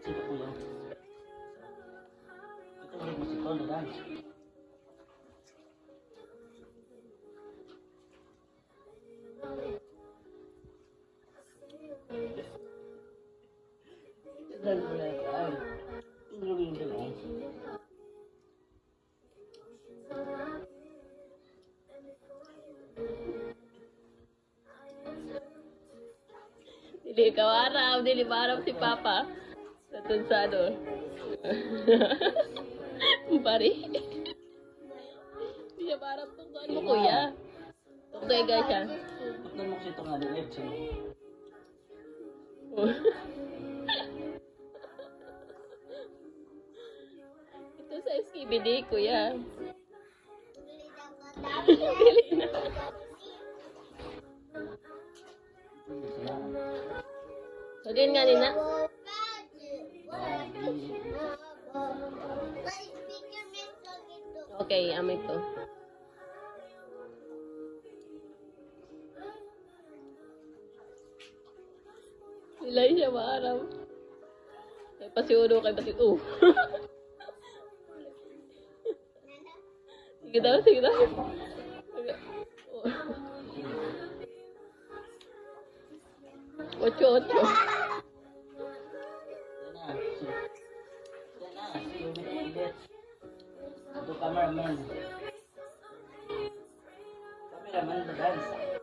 Sino po yun? Ito ulit mo si Paul, dance. Dance mo na ito. Ay, tingnan yung dalawa. Dili ka araw, dili marap si Papa. Natun sa ano. Pari. Hindi siya marap tungtuan mo, kuya. Tungtuan ka siya. Tignan mo kasi ito nga din, Edson. Ito sa SKBD, kuya. Dili na. So, din nga nina. Okay, amoy to. Sila'y siya maaraw. Ay, pasiuno kay basit. Sige daw, sige daw. Ocho. Yan na. Yan na. Ulit. Ito cameraman. Cameraman, dance.